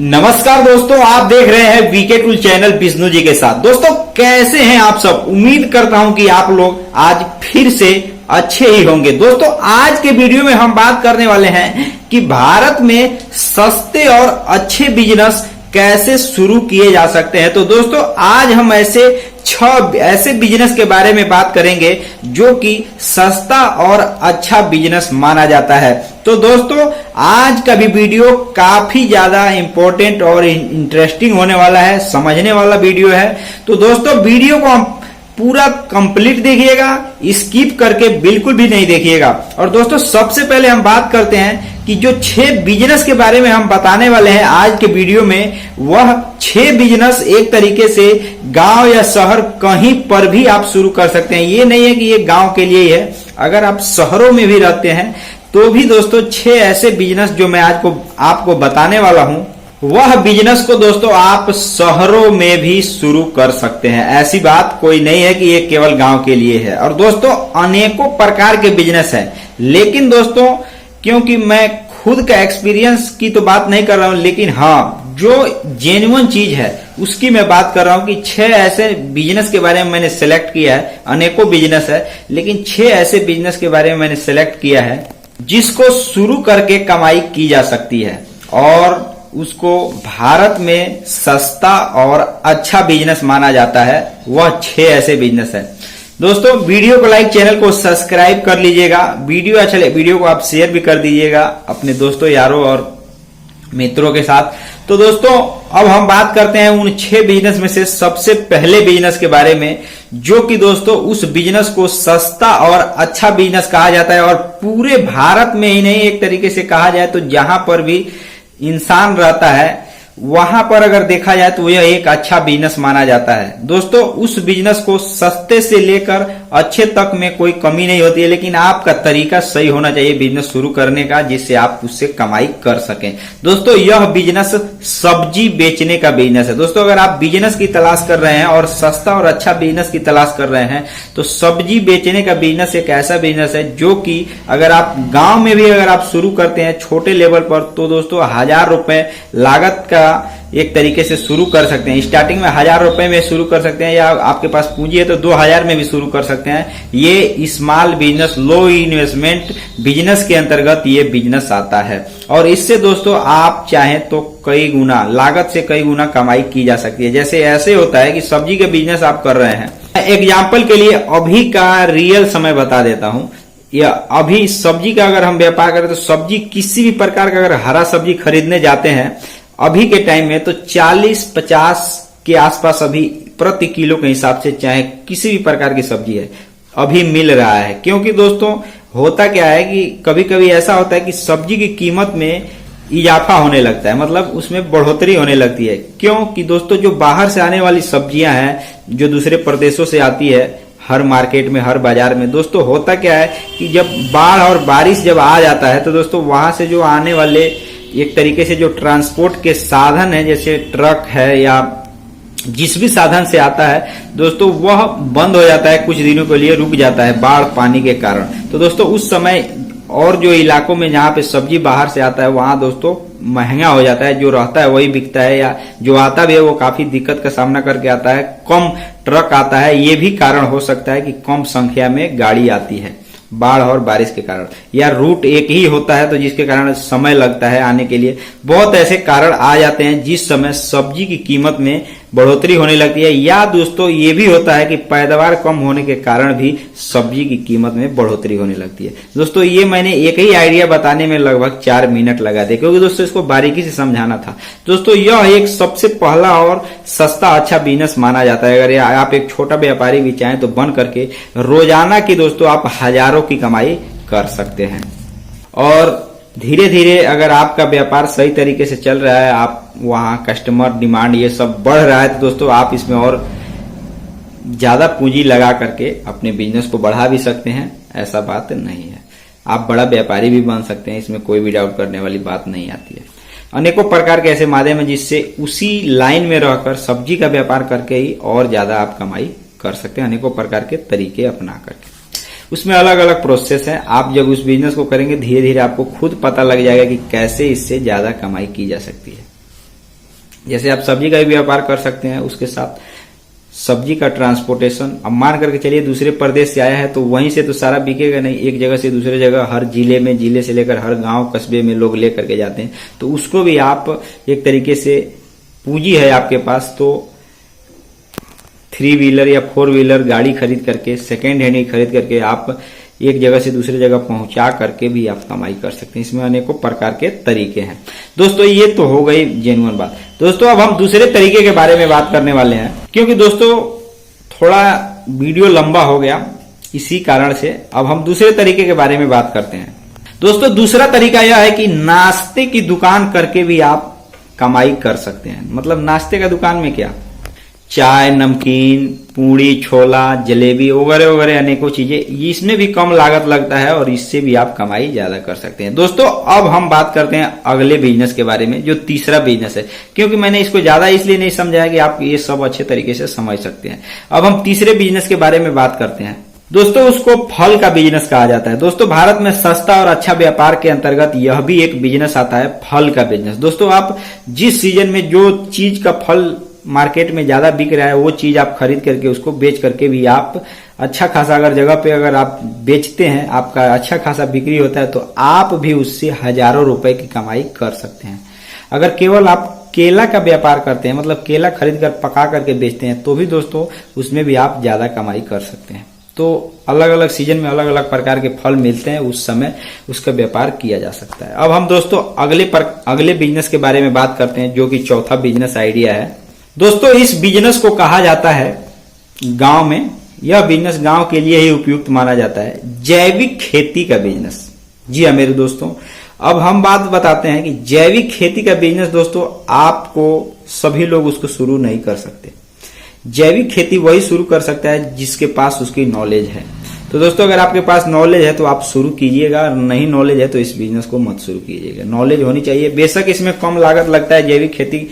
नमस्कार दोस्तों, आप देख रहे हैं VK tool channel Vishnu ji के साथ। दोस्तों कैसे हैं आप सब? उम्मीद करता हूं कि आप लोग आज फिर से अच्छे ही होंगे। दोस्तों आज के वीडियो में हम बात करने वाले हैं कि भारत में सस्ते और अच्छे बिजनेस कैसे शुरू किए जा सकते हैं। तो दोस्तों आज हम ऐसे बिजनेस के बारे में बात करेंगे जो कि सस्ता और अच्छा बिजनेस माना जाता है। तो दोस्तों आज का भी वीडियो काफी ज्यादा इंपॉर्टेंट और इंटरेस्टिंग होने वाला है, समझने वाला वीडियो है। तो दोस्तों वीडियो को हम पूरा कंप्लीट देखिएगा, स्किप करके बिल्कुल भी नहीं देखिएगा। और दोस्तों सबसे पहले हम बात करते हैं कि जो 6 बिजनेस के बारे में हम बताने वाले हैं आज के वीडियो में, वह 6 बिजनेस एक तरीके से गांव या शहर कहीं पर भी आप शुरू कर सकते हैं। ये नहीं है कि ये गांव के लिए ही है, अगर आप शहरों में भी रहते हैं तो भी दोस्तों 6 ऐसे बिजनेस जो मैं आज आपको बताने वाला हूं, वह बिजनेस को दोस्तों आप शहरों में भी शुरू कर सकते हैं। ऐसी बात कोई नहीं है कि ये केवल गांव के लिए है। और दोस्तों अनेकों प्रकार के बिजनेस है, लेकिन दोस्तों क्योंकि मैं खुद का एक्सपीरियंस की तो बात नहीं कर रहा हूं, लेकिन हाँ जो जेन्युइन चीज है उसकी मैं बात कर रहा हूं कि 6 ऐसे बिजनेस के बारे में मैंने सेलेक्ट किया है। अनेकों बिजनेस है, लेकिन 6 ऐसे बिजनेस के बारे में मैंने सेलेक्ट किया है जिसको शुरू करके कमाई की जा सकती है और उसको भारत में सस्ता और अच्छा बिजनेस माना जाता है। वह 6 ऐसे बिजनेस है। दोस्तों वीडियो को लाइक, चैनल को सब्सक्राइब कर लीजिएगा। वीडियो अच्छा लगे वीडियो को आप शेयर भी कर दीजिएगा अपने दोस्तों, यारों और मित्रों के साथ। तो दोस्तों अब हम बात करते हैं उन 6 बिजनेस में से सबसे पहले बिजनेस के बारे में, जो कि दोस्तों उस बिजनेस को सस्ता और अच्छा बिजनेस कहा जाता है। और पूरे भारत में ही नहीं, एक तरीके से कहा जाए तो जहां पर भी इंसान रहता है वहां पर अगर देखा जाए तो यह एक अच्छा बिजनेस माना जाता है। दोस्तों उस बिजनेस को सस्ते से लेकर अच्छे तक में कोई कमी नहीं होती है, लेकिन आपका तरीका सही होना चाहिए बिजनेस शुरू करने का, जिससे आप उससे कमाई कर सकें। दोस्तों यह बिजनेस सब्जी बेचने का बिजनेस है। दोस्तों अगर आप बिजनेस की तलाश कर रहे हैं और सस्ता और अच्छा बिजनेस की तलाश कर रहे हैं तो सब्जी बेचने का बिजनेस एक ऐसा बिजनेस है जो कि अगर आप गांव में भी अगर आप शुरू करते हैं छोटे लेवल पर, तो दोस्तों 1000 रुपए लागत का एक तरीके से शुरू कर सकते हैं। स्टार्टिंग में 1000 रुपए में शुरू कर सकते हैं, या आपके पास पूंजी है तो 2000 में भी शुरू कर सकते हैं। ये स्मॉल बिजनेस, लो इन्वेस्टमेंट बिजनेस के अंतर्गत ये बिजनेस आता है। और इससे दोस्तों आप चाहें तो कई गुना, लागत से कई गुना कमाई की जा सकती है। जैसे ऐसे होता है कि सब्जी के बिजनेस आप कर रहे हैं, एग्जाम्पल के लिए अभी का रियल समय बता देता हूं। या अभी सब्जी का अगर हम व्यापार करें तो सब्जी किसी भी प्रकार का अगर हरा सब्जी खरीदने जाते हैं अभी के टाइम में तो 40-50 के आसपास अभी प्रति किलो के हिसाब से, चाहे किसी भी प्रकार की सब्जी है, अभी मिल रहा है। क्योंकि दोस्तों होता क्या है कि कभी कभी ऐसा होता है कि सब्जी की कीमत में इजाफा होने लगता है, मतलब उसमें बढ़ोतरी होने लगती है। क्योंकि दोस्तों जो बाहर से आने वाली सब्जियां हैं, जो दूसरे प्रदेशों से आती है, हर मार्केट में, हर बाजार में, दोस्तों होता क्या है कि जब बाढ़ और बारिश जब आ जाता है तो दोस्तों वहां से जो आने वाले एक तरीके से जो ट्रांसपोर्ट के साधन है, जैसे ट्रक है या जिस भी साधन से आता है दोस्तों, वह बंद हो जाता है, कुछ दिनों के लिए रुक जाता है बाढ़ पानी के कारण। तो दोस्तों उस समय और जो इलाकों में जहां पे सब्जी बाहर से आता है वहां दोस्तों महंगा हो जाता है, जो रहता है वही बिकता है, या जो आता भी है वो काफी दिक्कत का सामना करके आता है, कम ट्रक आता है। ये भी कारण हो सकता है कि कम संख्या में गाड़ी आती है बाढ़ और बारिश के कारण, या रूट एक ही होता है तो जिसके कारण समय लगता है आने के लिए। बहुत ऐसे कारण आ जाते हैं जिस समय सब्जी की कीमत में बढ़ोतरी होने लगती है। या दोस्तों ये भी होता है कि पैदावार कम होने के कारण भी सब्जी की कीमत में बढ़ोतरी होने लगती है। दोस्तों ये मैंने एक ही आइडिया बताने में लगभग 4 मिनट लगा दिए, क्योंकि दोस्तों इसको बारीकी से समझाना था। दोस्तों यह एक सबसे पहला और सस्ता अच्छा बिजनेस माना जाता है। अगर आप एक छोटा व्यापारी भी चाहें तो बन करके रोजाना की दोस्तों आप हजारों की कमाई कर सकते हैं। और धीरे धीरे अगर आपका व्यापार सही तरीके से चल रहा है, आप वहां कस्टमर डिमांड ये सब बढ़ रहा है, तो दोस्तों आप इसमें और ज्यादा पूंजी लगा करके अपने बिजनेस को बढ़ा भी सकते हैं। ऐसा बात नहीं है, आप बड़ा व्यापारी भी बन सकते हैं, इसमें कोई भी डाउट करने वाली बात नहीं आती है। अनेकों प्रकार के ऐसे माध्यम है जिससे उसी लाइन में रहकर सब्जी का व्यापार करके ही और ज्यादा आप कमाई कर सकते हैं, अनेकों प्रकार के तरीके अपना करके। उसमें अलग अलग प्रोसेस है। आप जब उस बिजनेस को करेंगे धीरे धीरे आपको खुद पता लग जाएगा कि कैसे इससे ज्यादा कमाई की जा सकती है। जैसे आप सब्जी का भी व्यापार कर सकते हैं, उसके साथ सब्जी का ट्रांसपोर्टेशन। अब मान करके चलिए दूसरे प्रदेश से आया है तो वहीं से तो सारा बिकेगा नहीं, एक जगह से दूसरे जगह, हर जिले में, जिले से लेकर हर गांव कस्बे में लोग ले करके जाते हैं, तो उसको भी आप एक तरीके से पूंजी है आपके पास तो 3 व्हीलर या 4 व्हीलर गाड़ी खरीद करके, सेकेंड हैंड ही खरीद करके आप एक जगह से दूसरे जगह पहुंचा करके भी आप कमाई कर सकते हैं। इसमें अनेकों प्रकार के तरीके हैं। दोस्तों ये तो हो गई जेन्युइन बात। दोस्तों अब हम दूसरे तरीके के बारे में बात करने वाले हैं, क्योंकि दोस्तों थोड़ा वीडियो लंबा हो गया, इसी कारण से अब हम दूसरे तरीके के बारे में बात करते हैं। दोस्तों दूसरा तरीका यह है कि नाश्ते की दुकान करके भी आप कमाई कर सकते हैं। मतलब नाश्ते का दुकान में क्या, चाय, नमकीन, पूड़ी, छोला, जलेबी वगैरह वगैरह अनेकों चीजें, इसमें भी कम लागत लगता है और इससे भी आप कमाई ज्यादा कर सकते हैं। दोस्तों अब हम बात करते हैं अगले बिजनेस के बारे में, जो तीसरा बिजनेस है, क्योंकि मैंने इसको ज्यादा इसलिए नहीं समझाया कि आप ये सब अच्छे तरीके से समझ सकते हैं। अब हम तीसरे बिजनेस के बारे में बात करते हैं। दोस्तों उसको फल का बिजनेस कहा जाता है। दोस्तों भारत में सस्ता और अच्छा व्यापार के अंतर्गत यह भी एक बिजनेस आता है, फल का बिजनेस। दोस्तों आप जिस सीजन में जो चीज का फल मार्केट में ज्यादा बिक रहा है वो चीज आप खरीद करके उसको बेच करके भी आप अच्छा खासा, अगर जगह पे अगर आप बेचते हैं, आपका अच्छा खासा बिक्री होता है, तो आप भी उससे हजारों रुपए की कमाई कर सकते हैं। अगर केवल आप केला का व्यापार करते हैं, मतलब केला खरीद कर पका करके बेचते हैं, तो भी दोस्तों उसमें भी आप ज्यादा कमाई कर सकते हैं। तो अलग अलग सीजन में अलग अलग प्रकार के फल मिलते हैं, उस समय उसका व्यापार किया जा सकता है। अब हम दोस्तों अगले बिजनेस के बारे में बात करते हैं, जो कि चौथा बिजनेस आइडिया है। दोस्तों इस बिजनेस को कहा जाता है गांव में, यह बिजनेस गांव के लिए ही उपयुक्त माना जाता है, जैविक खेती का बिजनेस। जी हाँ मेरे दोस्तों, अब हम बात बताते हैं कि जैविक खेती का बिजनेस दोस्तों आपको सभी लोग उसको शुरू नहीं कर सकते। जैविक खेती वही शुरू कर सकता है जिसके पास उसकी नॉलेज है। तो दोस्तों अगर आपके पास नॉलेज है तो आप शुरू कीजिएगा, नहीं नॉलेज है तो इस बिजनेस को मत शुरू कीजिएगा। नॉलेज होनी चाहिए। बेशक इसमें कम लागत लगता है जैविक खेती,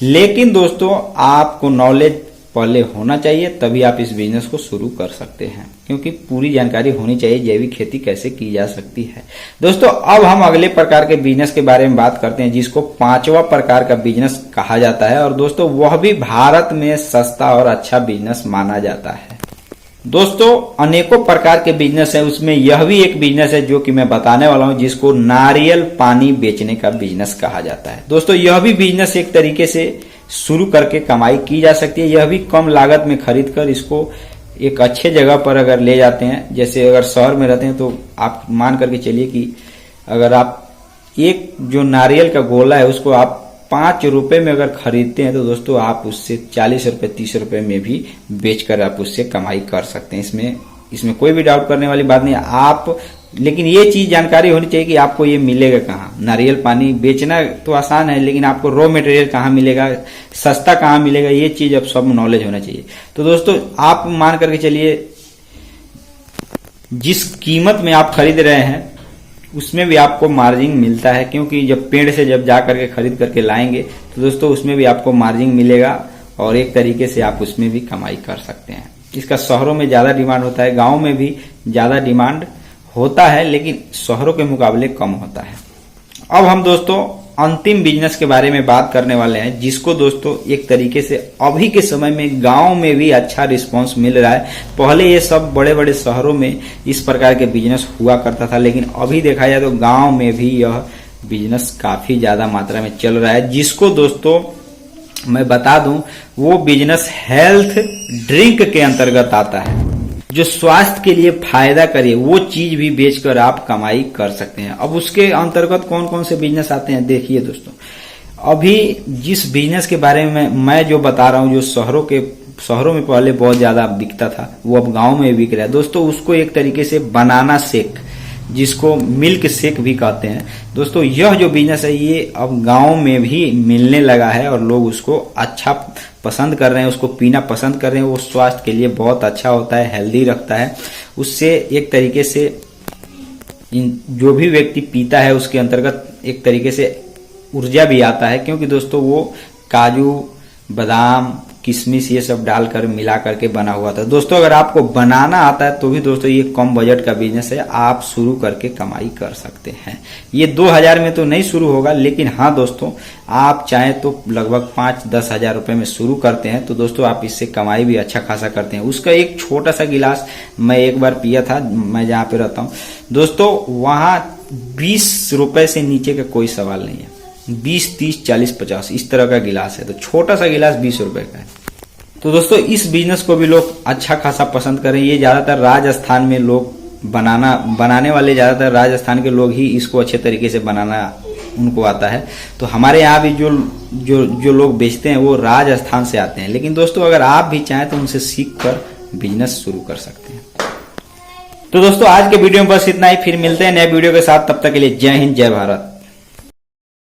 लेकिन दोस्तों आपको नॉलेज पहले होना चाहिए, तभी आप इस बिजनेस को शुरू कर सकते हैं, क्योंकि पूरी जानकारी होनी चाहिए जैविक खेती कैसे की जा सकती है। दोस्तों अब हम अगले प्रकार के बिजनेस के बारे में बात करते हैं, जिसको पांचवा प्रकार का बिजनेस कहा जाता है, और दोस्तों वह भी भारत में सस्ता और अच्छा बिजनेस माना जाता है। दोस्तों अनेकों प्रकार के बिजनेस है, उसमें यह भी एक बिजनेस है जो कि मैं बताने वाला हूं, जिसको नारियल पानी बेचने का बिजनेस कहा जाता है। दोस्तों यह भी बिजनेस एक तरीके से शुरू करके कमाई की जा सकती है। यह भी कम लागत में खरीद कर इसको एक अच्छे जगह पर अगर ले जाते हैं, जैसे अगर शहर में रहते हैं तो आप मान करके चलिए कि अगर आप एक जो नारियल का गोला है उसको आप 5 रुपए में अगर खरीदते हैं, तो दोस्तों आप उससे 40 रुपए 30 रुपए में भी बेचकर आप उससे कमाई कर सकते हैं। इसमें कोई भी डाउट करने वाली बात नहीं है। आप लेकिन ये चीज जानकारी होनी चाहिए कि आपको ये मिलेगा कहाँ। नारियल पानी बेचना तो आसान है, लेकिन आपको रॉ मटेरियल कहाँ मिलेगा, सस्ता कहाँ मिलेगा, ये चीज अब सब नॉलेज होना चाहिए। तो दोस्तों आप मान करके चलिए जिस कीमत में आप खरीद रहे हैं उसमें भी आपको मार्जिन मिलता है, क्योंकि जब पेड़ से जब जा करके खरीद करके लाएंगे तो दोस्तों उसमें भी आपको मार्जिन मिलेगा, और एक तरीके से आप उसमें भी कमाई कर सकते हैं। इसका शहरों में ज्यादा डिमांड होता है, गाँव में भी ज्यादा डिमांड होता है, लेकिन शहरों के मुकाबले कम होता है। अब हम दोस्तों अंतिम बिजनेस के बारे में बात करने वाले हैं, जिसको दोस्तों एक तरीके से अभी के समय में गांव में भी अच्छा रिस्पांस मिल रहा है। पहले ये सब बड़े बड़े शहरों में इस प्रकार के बिजनेस हुआ करता था, लेकिन अभी देखा जाए तो गांव में भी यह बिजनेस काफी ज्यादा मात्रा में चल रहा है, जिसको दोस्तों मैं बता दूं वो बिजनेस हेल्थ ड्रिंक के अंतर्गत आता है। जो स्वास्थ्य के लिए फायदा करे वो चीज भी बेचकर आप कमाई कर सकते हैं। अब उसके अंतर्गत कौन कौन से बिजनेस आते हैं देखिए दोस्तों। अभी जिस बिजनेस के बारे में मैं जो बता रहा हूं, जो शहरों में पहले बहुत ज्यादा बिकता था, वो अब गांव में बिक रहा है दोस्तों। उसको एक तरीके से बनाना शेक, जिसको मिल्क शेक भी कहते हैं दोस्तों, यह जो बिजनेस है ये अब गांव में भी मिलने लगा है और लोग उसको अच्छा पसंद कर रहे हैं, उसको पीना पसंद कर रहे हैं। वो स्वास्थ्य के लिए बहुत अच्छा होता है, हेल्दी रखता है। उससे एक तरीके से जो भी व्यक्ति पीता है उसके अंतर्गत एक तरीके से ऊर्जा भी आता है, क्योंकि दोस्तों वो काजू, बादाम, किशमिश ये सब डालकर मिला करके बना हुआ था। दोस्तों अगर आपको बनाना आता है तो भी दोस्तों ये कम बजट का बिजनेस है, आप शुरू करके कमाई कर सकते हैं। ये 2000 में तो नहीं शुरू होगा, लेकिन हाँ दोस्तों आप चाहें तो लगभग 5-10 हजार रुपए में शुरू करते हैं तो दोस्तों आप इससे कमाई भी अच्छा खासा करते हैं। उसका एक छोटा सा गिलास मैं एक बार पिया था, मैं जहाँ पे रहता हूँ दोस्तों, वहां 20 रुपए से नीचे का कोई सवाल नहीं है। 20, 30, 40, 50 इस तरह का गिलास है, तो छोटा सा गिलास 20 रुपए का है। तो दोस्तों इस बिजनेस को भी लोग अच्छा खासा पसंद करें। ये ज्यादातर राजस्थान में लोग बनाने वाले ज्यादातर राजस्थान के लोग ही इसको अच्छे तरीके से बनाना उनको आता है। तो हमारे यहाँ भी जो लोग बेचते हैं वो राजस्थान से आते हैं। लेकिन दोस्तों अगर आप भी चाहें तो उनसे सीख कर बिजनेस शुरू कर सकते हैं। तो दोस्तों आज के वीडियो में बस इतना ही, फिर मिलते हैं नए वीडियो के साथ। तब तक के लिए जय हिंद, जय भारत।